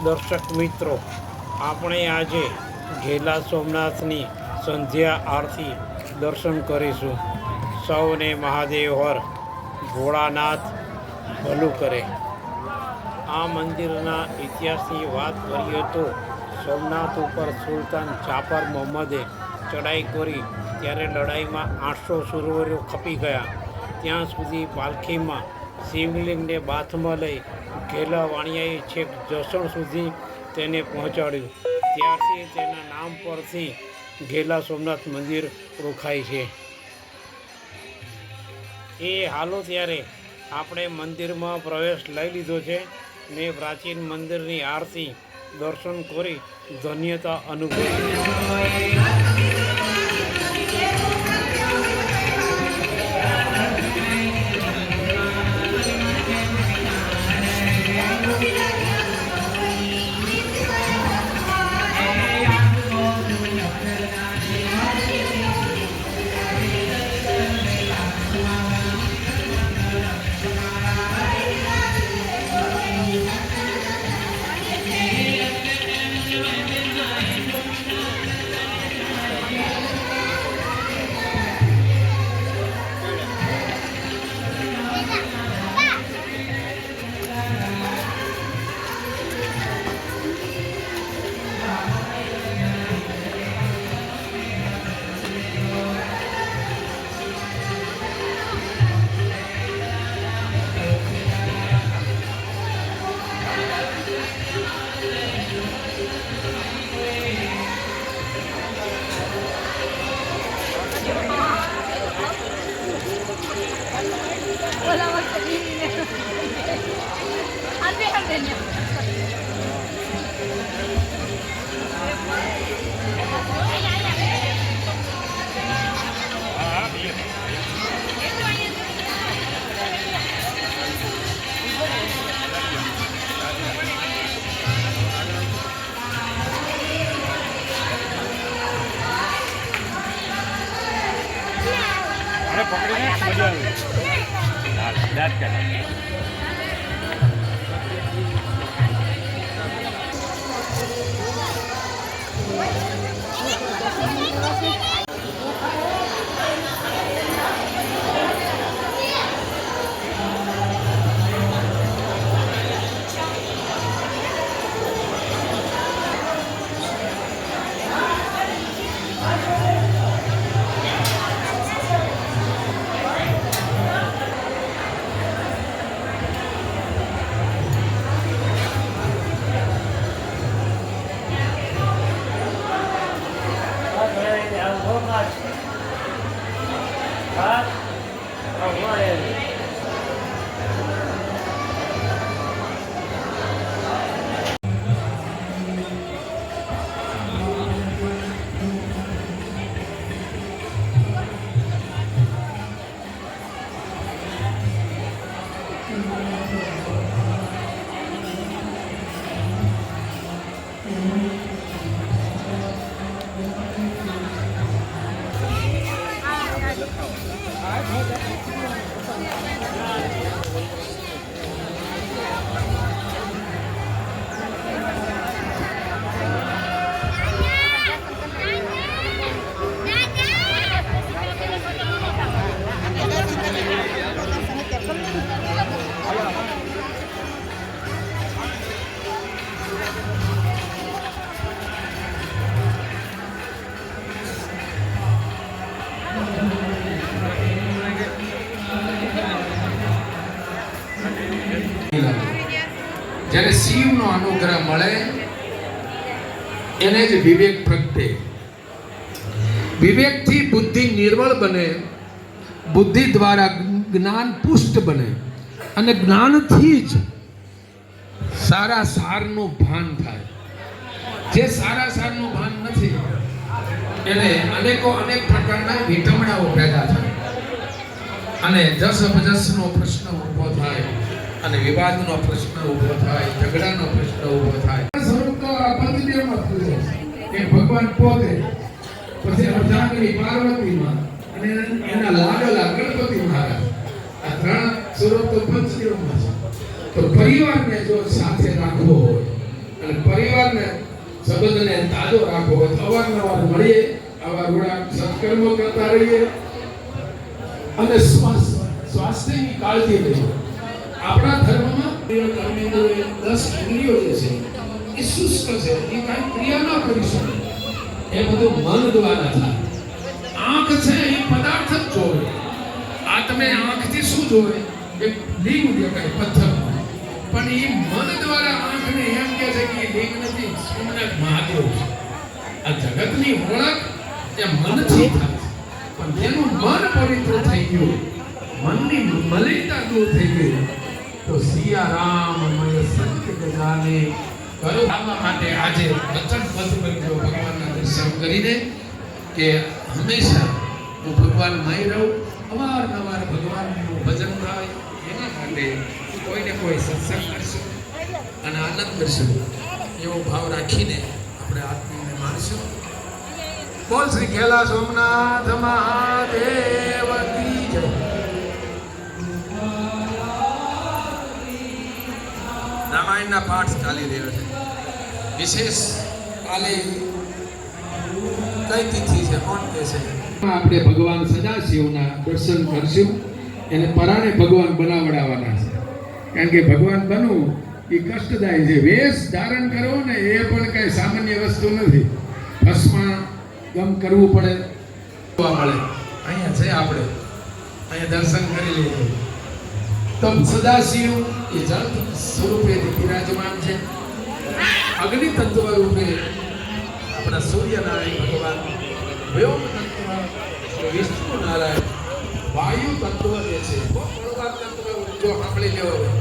દર્શક મિત્રો, આપણે આજે ઘેલા સોમનાથની સંધ્યા આરતી દર્શન કરીશું. સૌને મહાદેવ હર, ભોળાનાથ ભલું કરે. આ મંદિરના ઇતિહાસની વાત કરીએ તો સોમનાથ ઉપર સુલતાન જાફર મોહમ્મદે ચડાઈ કરી ત્યારે લડાઈમાં 800 શૂરવીરો ખપી ગયા. ત્યાં સુધી પાલખીમાં શિવલિંગને બાથમાં લઈ ઘેલા વાણિયાએ છેક જસણ સુધી તેને પહોંચાડ્યું. ત્યારથી તેના નામ પરથી ઘેલા સોમનાથ મંદિર ઓળખાય છે. એ હાલો ત્યારે આપણે મંદિરમાં પ્રવેશ લઈ લીધો છે ને પ્રાચીન મંદિરની આરતી દર્શન કરી ધન્યતા અનુભવી. પકડીને મજા આવે. દાંત કાઢે. જ્યારે શિવનો અનુગ્રહ મળે એને જ વિવેક પ્રગટે. વિવેકથી બુદ્ધિ નિર્મળ બને, બુદ્ધિ દ્વારા જ્ઞાન પુષ્ટ બને અને જ્ઞાનથી જ સારા સારનું ભાન થાય. જે સારા સારનું ભાન નથી એને અનેક પ્રકારના વિટમણાઓ પેદા થાય અને જસ ભજસનો પ્રશ્ન ઊભો થાય અને વિવાદનો પ્રશ્ન ઊભો થાય, ઝઘડાનો પ્રશ્ન ઊભો થાય. સ્વરૂપ તો આ પંચદેવમાં પૂરો કે ભગવાન પોતે, પછી અર્ધાંગિની પાર્વતીમાં અને એના લાડલા ગણપતિ મહારાજ. આ ત્રણ સ્વરૂપ તો પંચદેવમાં છે. તો પરિવારને જો સાથે રાખવો હોય અને ને સંબંધને તાજો રાખવો હોય તો અવારનવાર મળીએ, આવા રૂડા સત્કર્મો કરતા રહીએ અને સ્વાસ્થ્યની કાળજી લઈએ. આપણા ધર્મમાં કર્મેન્દ્રિયો 10 ઇન્દ્રિયો જે છે એ શુષ્ક છે, એ કાંઈ ક્રિયા ન કરી શકે. એ બધું મન દ્વારા થાય. આંખ છે એ પદાર્થ જ જોવે. આ તમે આંખથી શું જોવે? એક લિંગ દેખાય, પથ્થર. પણ એ મન દ્વારા આંખને એમ કહે છે કે એ લિંગ નથી, સોમનાથ મહાદેવ છે. આ જગતની ઓળખ એ મનથી થાય છે. પણ જેનું મન પવિત્ર થઈ ગયું, મનની મલિનતા દૂર થઈ ગઈ, તો સિયારામ મય સત્ય ગજાને કરો. આવા માટે આજે વચનબદ્ધ બન્યો ભગવાનના દર્શન કરીને કે હંમેશા હું ભગવાનમય રહું, અવારનવાર ભગવાનનું ભજન થાય. એના માટે કોઈને કોઈ સત્સંગ કરશું અને આનંદ કરશું એવો ભાવ રાખીને આપણે આત્માને માનશું. બોલ શ્રી ખેલા સોમનાથ મહાદેવ કી જય. રામાયણના પાઠ ચાલી રહ્યો છે. વિશેષ કાલે કઈ તિથિ છે, કોણ કહે છે? આપણે ભગવાન સદાશિવના દર્શન કરશું. એને પરાણે ભગવાન બનાવડાવવાના છે. કારણ કે ભગવાન બનવું એ કષ્ટદાયી છે. વેશ ધારણ કરવો ને એ પણ કઈ સામાન્ય વસ્તુ નથી. ભસ્મા ગમ કરવું પડે. જોવા મળે અહીંયા છે, આપણે અહીંયા દર્શન કરી લઈએ. તો સદાશિવ એ જળ સ્વરૂપે વિરાજમાન છે. અગ્નિ તત્વ રૂપે આપણા સૂર્યનારાયણ ભગવાન, વ્યોમ તત્વ વિષ્ણુ નારાયણ, વાયુ તત્વ જે છે તત્વ જો સાંભળી લેવો હોય.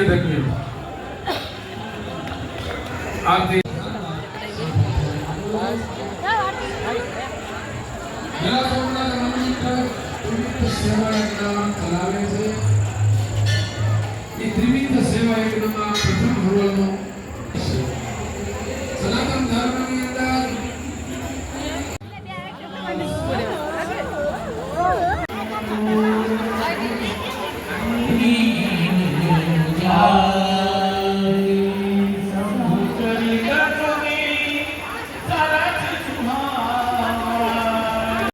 ધન્ય આરતી જલા સોમનાથ મંદિર પર ત્રિવિધ સેવા યજ્ઞ ચલાવે છે. એ ત્રિવિધ સેવા યજ્ઞમાં પ્રથમ હવનનો